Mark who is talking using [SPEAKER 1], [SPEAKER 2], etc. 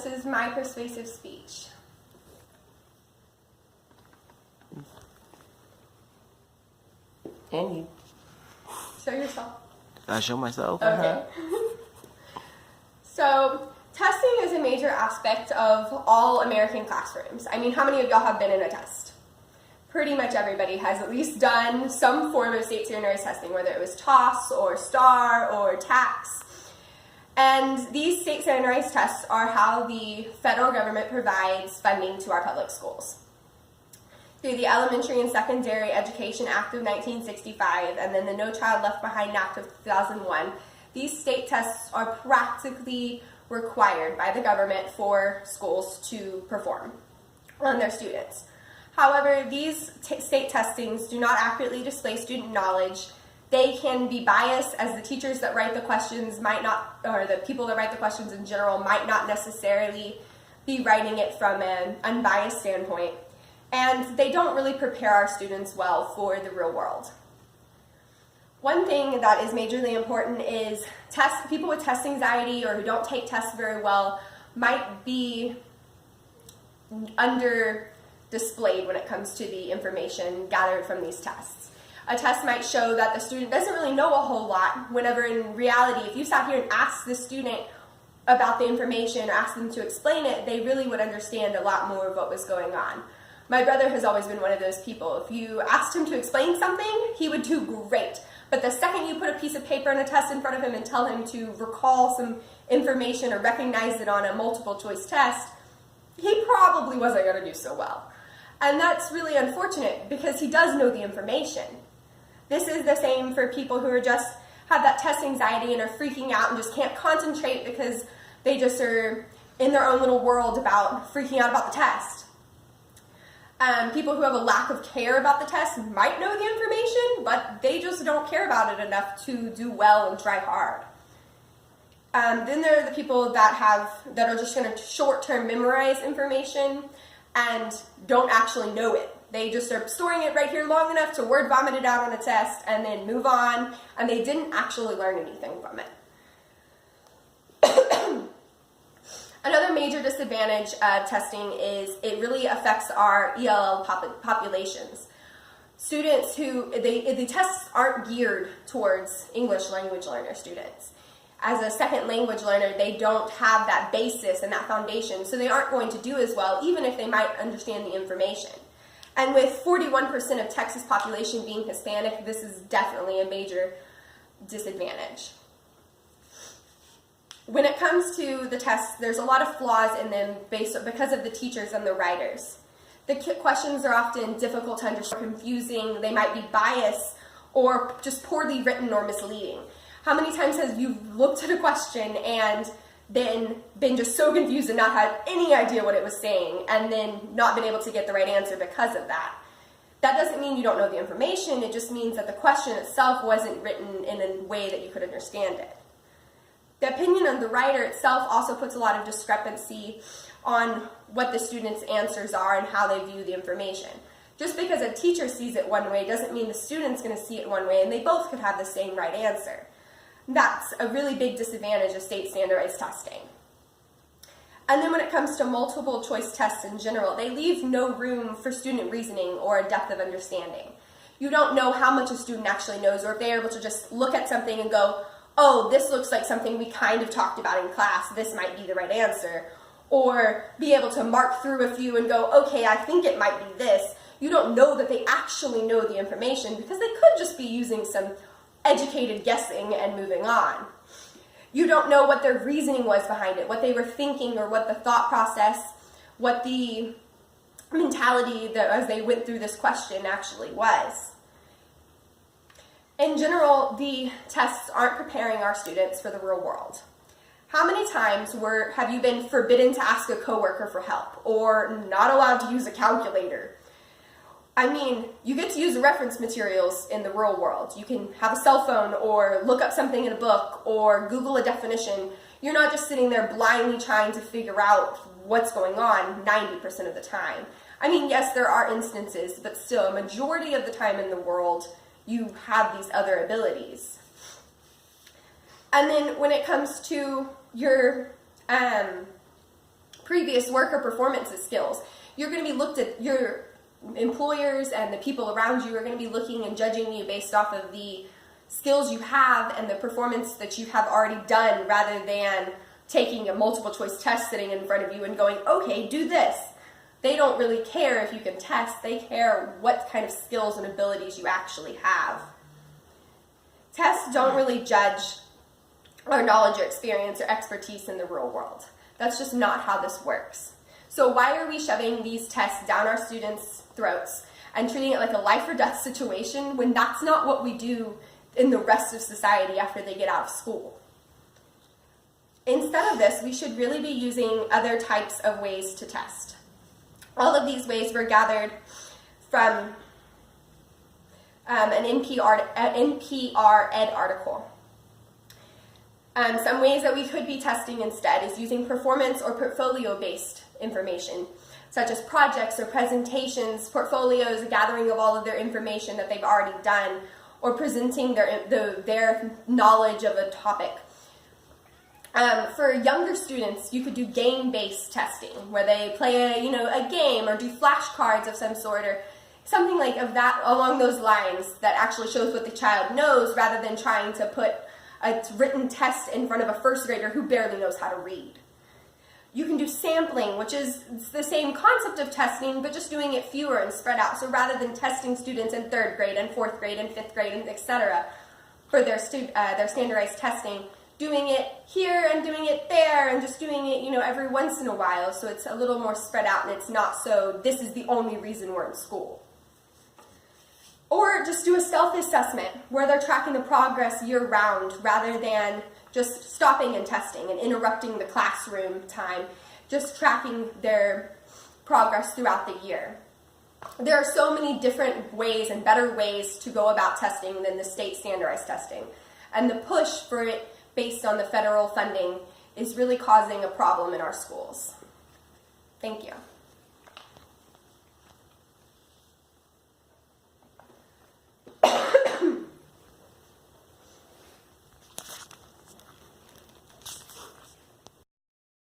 [SPEAKER 1] this is my persuasive speech.
[SPEAKER 2] And you.
[SPEAKER 1] Show yourself.
[SPEAKER 3] I show myself?
[SPEAKER 1] Okay. So, testing is a major aspect of all American classrooms. I mean, how many of y'all have been in a test? Pretty much everybody has at least done some form of state standardized testing, whether it was TOS or STAR or TAKS. And these state standardized tests are how the federal government provides funding to our public schools. Through the Elementary and Secondary Education Act of 1965 and then the No Child Left Behind Act of 2001, these state tests are practically required by the government for schools to perform on their students. However, these state testings do not accurately display student knowledge. They can be biased, as the teachers that write the questions might not, or the people that write the questions in general might not necessarily be writing it from an unbiased standpoint. And they don't really prepare our students well for the real world. One thing that is majorly important is people with test anxiety or who don't take tests very well might be under displayed when it comes to the information gathered from these tests. A test might show that the student doesn't really know a whole lot, whenever in reality, if you sat here and asked the student about the information or asked them to explain it, they really would understand a lot more of what was going on. My brother has always been one of those people. If you asked him to explain something, he would do great. But the second you put a piece of paper and a test in front of him and tell him to recall some information or recognize it on a multiple choice test, he probably wasn't going to do so well. And that's really unfortunate because he does know the information. This is the same for people who are just have that test anxiety and are freaking out and just can't concentrate because they just are in their own little world about freaking out about the test. People who have a lack of care about the test might know the information, but they just don't care about it enough to do well and try hard. Then there are the people that are just going to short-term memorize information and don't actually know it. They just are storing it right here long enough to word vomit it out on a test and then move on, and they didn't actually learn anything from it. Another major disadvantage of testing is it really affects our ELL populations. Students the tests aren't geared towards English language learner students. As a second language learner, they don't have that basis and that foundation, so they aren't going to do as well, even if they might understand the information. And with 41% of Texas population being Hispanic, this is definitely a major disadvantage. When it comes to the tests, there's a lot of flaws in them because of the teachers and the writers. The questions are often difficult to understand, confusing, they might be biased, or just poorly written or misleading. How many times have you looked at a question and then been just so confused and not had any idea what it was saying, and then not been able to get the right answer because of that? That doesn't mean you don't know the information, it just means that the question itself wasn't written in a way that you could understand it. The opinion of the writer itself also puts a lot of discrepancy on what the student's answers are and how they view the information. Just because a teacher sees it one way doesn't mean the student's going to see it one way, and they both could have the same right answer. That's a really big disadvantage of state standardized testing. And then when it comes to multiple choice tests in general, they leave no room for student reasoning or a depth of understanding. You don't know how much a student actually knows, or if they're able to just look at something and go, oh, this looks like something we kind of talked about in class, this might be the right answer. Or be able to mark through a few and go, okay, I think it might be this. You don't know that they actually know the information because they could just be using some educated guessing and moving on. You don't know what their reasoning was behind it, what they were thinking, or what the thought process, what the mentality that as they went through this question actually was. In general, the tests aren't preparing our students for the real world. How many times have you been forbidden to ask a coworker for help, or not allowed to use a calculator? I mean, you get to use the reference materials in the real world. You can have a cell phone or look up something in a book or Google a definition. You're not just sitting there blindly trying to figure out what's going on 90% of the time. I mean, yes, there are instances, but still, a majority of the time in the world, you have these other abilities. And then when it comes to your previous work or performance skills. You're going to be looked at, your employers and the people around you are going to be looking and judging you based off of the skills you have and the performance that you have already done, rather than taking a multiple choice test sitting in front of you and going, okay, do this. They don't really care if you can test, they care what kind of skills and abilities you actually have. Tests don't really judge our knowledge or experience or expertise in the real world. That's just not how this works. So why are we shoving these tests down our students' throats and treating it like a life or death situation when that's not what we do in the rest of society after they get out of school? Instead of this, we should really be using other types of ways to test. All of these ways were gathered from an NPR Ed article. Some ways that we could be testing instead is using performance or portfolio-based information, such as projects or presentations, portfolios, a gathering of all of their information that they've already done, or presenting their knowledge of a topic. For younger students, you could do game-based testing, where they play a game or do flashcards of some sort, or something like of that along those lines that actually shows what the child knows, rather than trying to put a written test in front of a first grader who barely knows how to read. You can do sampling, which is the same concept of testing, but just doing it fewer and spread out. So rather than testing students in 3rd grade and 4th grade and 5th grade, and etc., for their standardized testing, doing it here and doing it there and just doing it, every once in a while, so it's a little more spread out and it's not so, this is the only reason we're in school. Or just do a self-assessment where they're tracking the progress year-round rather than just stopping and testing and interrupting the classroom time, just tracking their progress throughout the year. There are so many different ways and better ways to go about testing than the state standardized testing. And the push for it based on the federal funding is really causing a problem in our schools. Thank you.